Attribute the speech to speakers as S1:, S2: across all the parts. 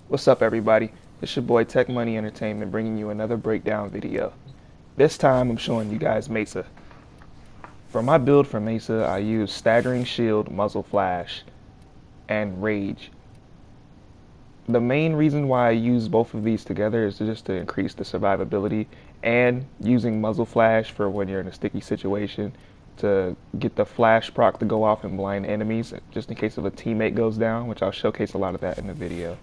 S1: What's up, everybody? It's your boy Tech Money Entertainment bringing you another breakdown video. This time I'm showing you guys Mesa. For my build for Mesa, I use Staggering Shield, Muzzle Flash, and Rage. The main reason why I use both of these together is just to increase the survivability, and using Muzzle Flash for when you're in a sticky situation to get the flash proc to go off and blind enemies just in case if a teammate goes down, which I'll showcase a lot of that in the video.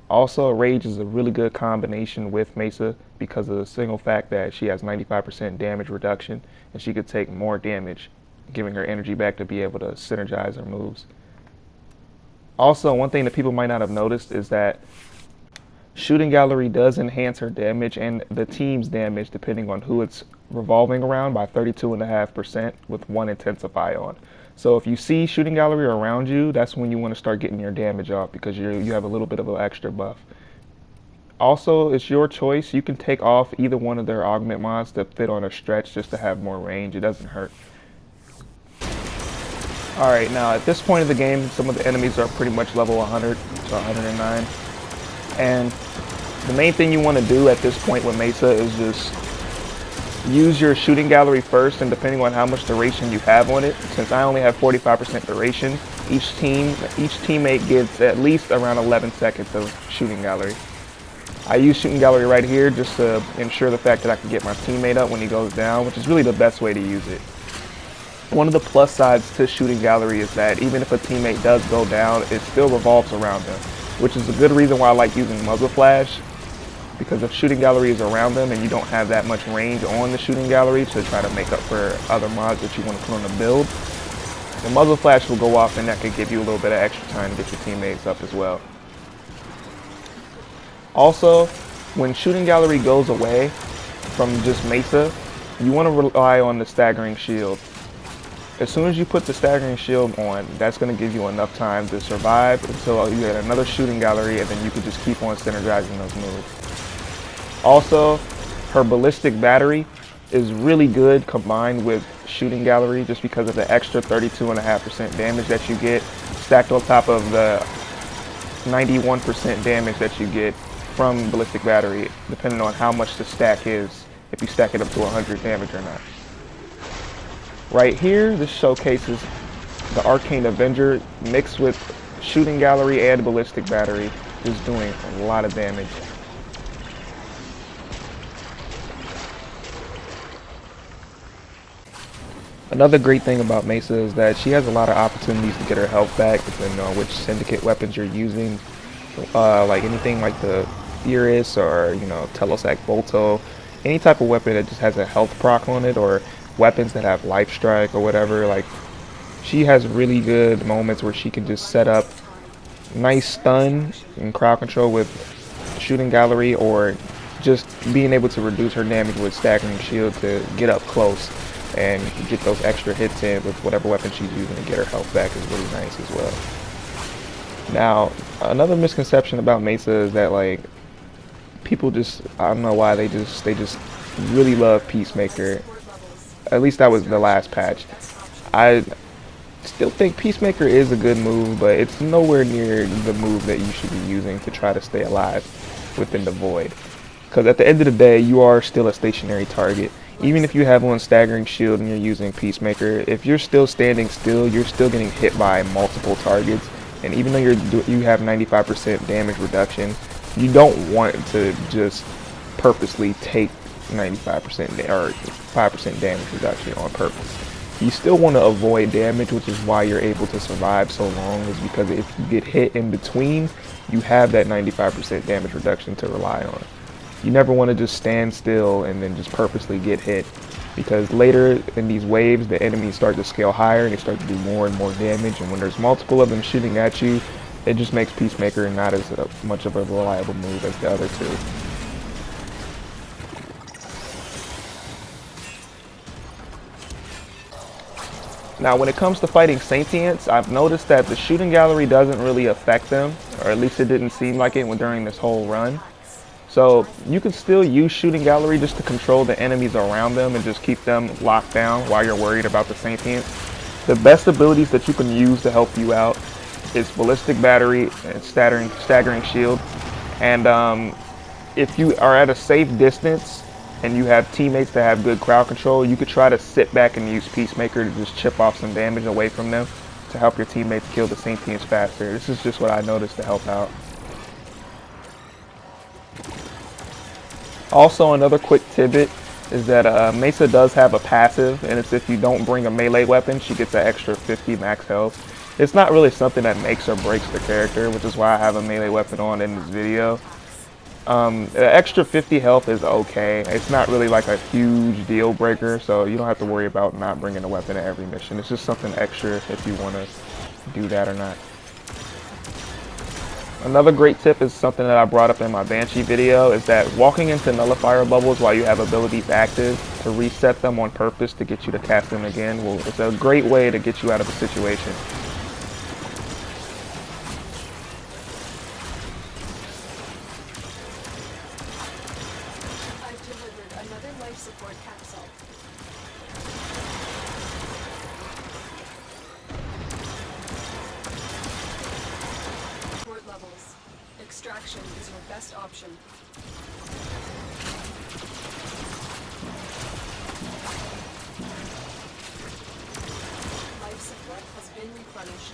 S1: Also, Rage is a really good combination with Mesa because of the single fact that she has 95% damage reduction and she could take more damage, giving her energy back to be able to synergize her moves. Also, one thing that people might not have noticed is that Shooting Gallery does enhance her damage and the team's damage depending on who it's revolving around by 32.5% with one intensify on. So if you see Shooting Gallery around you, that's when you want to start getting your damage off because you have a little bit of an extra buff. Also, it's your choice. You can take off either one of their augment mods to fit on a stretch just to have more range. It doesn't hurt. Alright, now at this point of the game, some of the enemies are pretty much level 100 to 109. And the main thing you want to do at this point with Mesa is just use your Shooting Gallery first, and depending on how much duration you have on it, since I only have 45% duration, each teammate gets at least around 11 seconds of Shooting Gallery. I use Shooting Gallery right here just to ensure the fact that I can get my teammate up when he goes down, which is really the best way to use it. One of the plus sides to Shooting Gallery is that even if a teammate does go down, it still revolves around them, which is a good reason why I like using Muzzle Flash, because if Shooting Gallery is around them and you don't have that much range on the Shooting Gallery to try to make up for other mods that you want to put on the build, the Muzzle Flash will go off and that could give you a little bit of extra time to get your teammates up as well. Also, when Shooting Gallery goes away from just Mesa, you want to rely on the Staggering Shield. As soon as you put the Staggering Shield on, that's going to give you enough time to survive until you get another Shooting Gallery, and then you can just keep on synergizing those moves. Also, her Ballistic Battery is really good combined with Shooting Gallery just because of the extra 32.5% damage that you get, stacked on top of the 91% damage that you get from Ballistic Battery, depending on how much the stack is, if you stack it up to 100 damage or not. Right here, this showcases the Arcane Avenger mixed with Shooting Gallery and Ballistic Battery, just doing a lot of damage. Another great thing about Mesa is that she has a lot of opportunities to get her health back depending on which syndicate weapons you're using. Like anything like the Theoris or, Telesac Bolto, any type of weapon that just has a health proc on it, or weapons that have life strike or whatever. Like, she has really good moments where she can just set up nice stun and crowd control with Shooting Gallery, or just being able to reduce her damage with Staggering Shield to get up close and get those extra hits in with whatever weapon she's using to get her health back is really nice as well. Now, another misconception about Mesa is that, like, people just, I don't know why, they just really love Peacemaker. At least that was the last patch. I still think Peacemaker is a good move, but it's nowhere near the move that you should be using to try to stay alive within the void. Because at the end of the day, you are still a stationary target. Even if you have on Staggering Shield and you're using Peacemaker, if you're still standing still, you're still getting hit by multiple targets. And even though you have 95% damage reduction, you don't want to just purposely take 95% or 5% damage reduction on purpose. You still want to avoid damage, which is why you're able to survive so long, is because if you get hit in between, you have that 95% damage reduction to rely on. You never want to just stand still and then just purposely get hit, because later in these waves the enemies start to scale higher and they start to do more and more damage, and when there's multiple of them shooting at you, it just makes Peacemaker not as much of a reliable move as the other two. Now, when it comes to fighting sentients, I've noticed that the Shooting Gallery doesn't really affect them, or at least it didn't seem like it during this whole run. So you can still use Shooting Gallery just to control the enemies around them and just keep them locked down while you're worried about the sentients. The best abilities that you can use to help you out is Ballistic Battery and Staggering Shield. And if you are at a safe distance and you have teammates that have good crowd control, you could try to sit back and use Peacemaker to just chip off some damage away from them to help your teammates kill the sentients faster. This is just what I noticed to help out. Also, another quick tidbit is that Mesa does have a passive, and it's if you don't bring a melee weapon, she gets an extra 50 max health. It's not really something that makes or breaks the character, which is why I have a melee weapon on in this video. The extra 50 health is okay. It's not really like a huge deal breaker, so you don't have to worry about not bringing a weapon at every mission. It's just something extra if you want to do that or not. Another great tip is something that I brought up in my Banshee video, is that walking into nullifier bubbles while you have abilities active to reset them on purpose to get you to cast them again, it's a great way to get you out of a situation.
S2: I've delivered another life support capsule. Levels. Extraction is your best option. Life support has been replenished.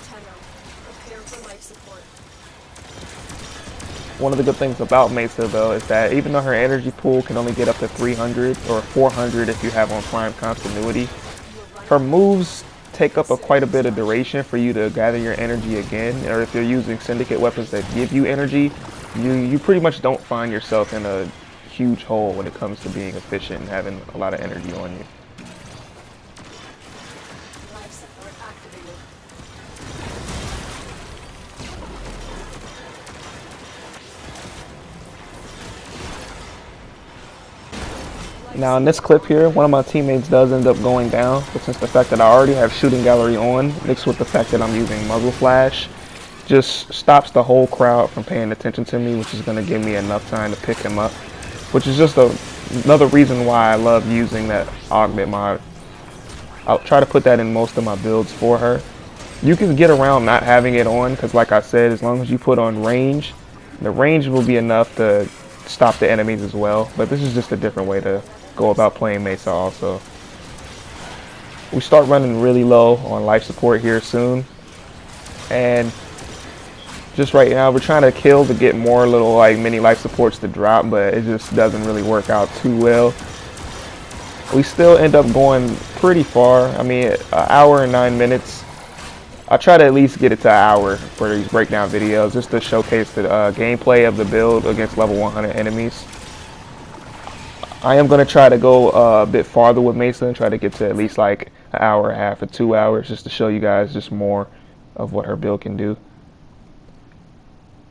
S2: Tenno, prepare for life support.
S1: One of the good things about Mesa though is that even though her energy pool can only get up to 300 or 400 if you have on prime continuity, her moves take up quite a bit of duration for you to gather your energy again, or if you're using syndicate weapons that give you energy, you pretty much don't find yourself in a huge hole when it comes to being efficient and having a lot of energy on you.
S2: Life support activated.
S1: Now in this clip here, one of my teammates does end up going down, but since the fact that I already have shooting gallery on, mixed with the fact that I'm using muzzle flash, just stops the whole crowd from paying attention to me, which is going to give me enough time to pick him up, which is just another reason why I love using that augment mod. I'll try to put that in most of my builds for her. You can get around not having it on, because like I said, as long as you put on range, the range will be enough to stop the enemies as well, but this is just a different way to go about playing Mesa also. We start running really low on life support here soon, and just right now we're trying to kill to get more little like mini life supports to drop, but it just doesn't really work out too well. We still end up going pretty far. I mean, an hour and 9 minutes. I try to at least get it to an hour for these breakdown videos just to showcase the gameplay of the build against level 100 enemies. I am going to try to go a bit farther with Mesa and try to get to at least like an hour and a half or 2 hours just to show you guys just more of what her build can do.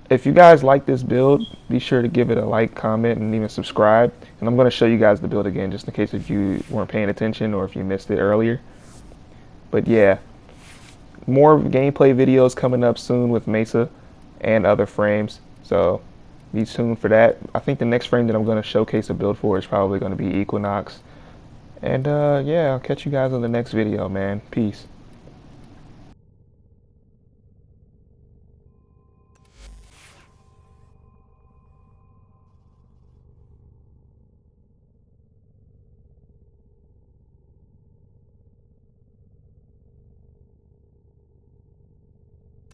S1: If you guys like this build, be sure to give it a like, comment, and even subscribe. And I'm going to show you guys the build again just in case if you weren't paying attention or if you missed it earlier. But yeah, more gameplay videos coming up soon with Mesa and other frames. So be tuned for that. I think the next frame that I'm going to showcase a build for is probably going to be Equinox. And yeah, I'll catch you guys on the next video, man. Peace.